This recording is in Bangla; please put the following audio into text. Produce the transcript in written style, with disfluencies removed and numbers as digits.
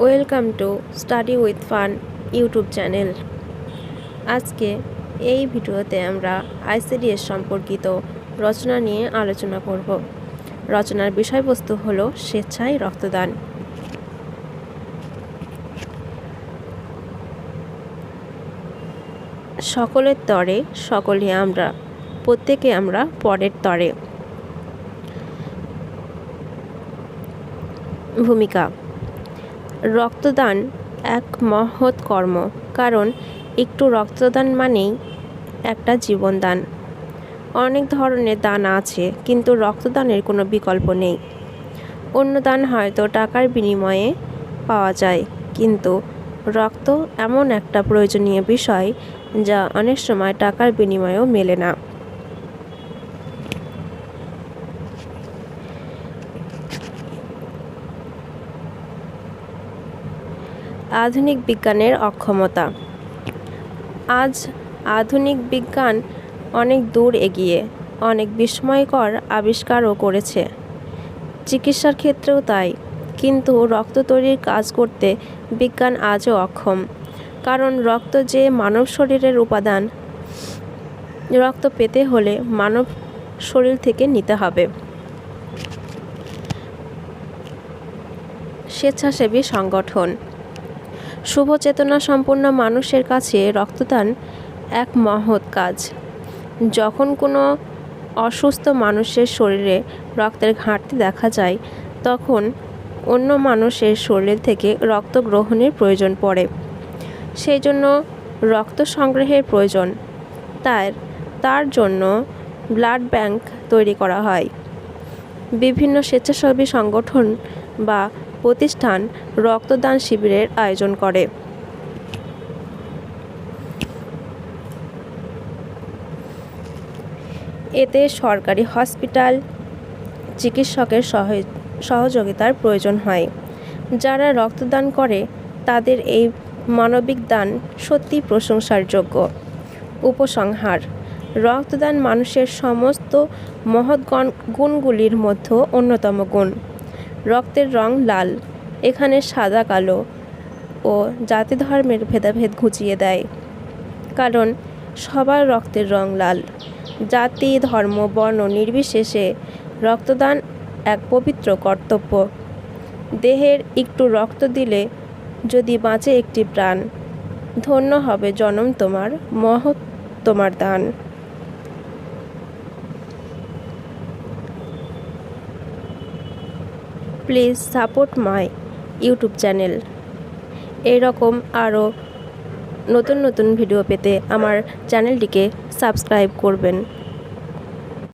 Welcome to study with fun YouTube channel. আজকে এই ভিডিওতে আমরা আইসিডিএস সম্পর্কিত রচনা নিয়ে আলোচনা করব। রচনার বিষয়বস্তু হলো স্বেচ্ছায় রক্তদান। সকলের তরে সকলে আমরা, প্রত্যেকে আমরা পরের তরে। ভূমিকা: রক্তদান এক মহৎ কর্ম, কারণ একটু রক্তদান মানেই একটা জীবনদান। অনেক ধরনের দান আছে, কিন্তু রক্তদানের কোনো বিকল্প নেই। অন্য দান হয়তো টাকার বিনিময়ে পাওয়া যায়, কিন্তু রক্ত এমন একটা প্রয়োজনীয় বিষয় যা অনেক সময় টাকার বিনিময়েও মেলে না। আধুনিক বিজ্ঞানের অক্ষমতা। আজ আধুনিক বিজ্ঞান অনেক দূর এগিয়ে অনেক বিস্ময়কর আবিষ্কারও করেছে, চিকিৎসার ক্ষেত্রেও তাই। কিন্তু রক্ত তৈরির কাজ করতে বিজ্ঞান আজও অক্ষম, কারণ রক্ত যে মানব শরীরের উপাদান, রক্ত পেতে হলে মানব শরীর থেকে নিতে হবে। স্বেচ্ছাসেবী সংগঠন। শুভ চেতনা সম্পন্ন মানুষের কাছে রক্তদান এক মহৎ কাজ। যখন কোনো অসুস্থ মানুষের শরীরে রক্তের ঘাটতি দেখা যায়, তখন অন্য মানুষের শরীর থেকে রক্ত গ্রহণের প্রয়োজন পড়ে। সেই জন্য রক্ত সংগ্রহের প্রয়োজন। তার জন্য ব্লাড ব্যাংক তৈরি করা হয়। বিভিন্ন স্বেচ্ছাসেবী সংগঠন বা প্রতিষ্ঠান রক্তদান শিবিরের আয়োজন করে। এতে সরকারি হসপিটাল, চিকিৎসকের সহযোগিতার প্রয়োজন হয়। যারা রক্তদান করে তাদের এই মানবিক দান সত্যি প্রশংসার যোগ্য। উপসংহার: রক্তদান মানুষের সমস্ত মহৎ গুণগুলির মধ্যে অন্যতম গুণ। রক্তের রং লাল, এখানে সাদা কালো ও জাতি ধর্মের ভেদাভেদ ঘুচিয়ে দেয়, কারণ সবার রক্তের রং লাল। জাতি ধর্ম বর্ণ নির্বিশেষে রক্তদান এক পবিত্র কর্তব্য। দেহের একটু রক্ত দিলে যদি বাঁচে একটি প্রাণ, ধন্য হবে জনম তোমার, মহৎ তোমার দান। Please support my YouTube channel. এরকম আরও নতুন নতুন ভিডিও পেতে আমার চ্যানেলটিকে সাবস্ক্রাইব করবেন।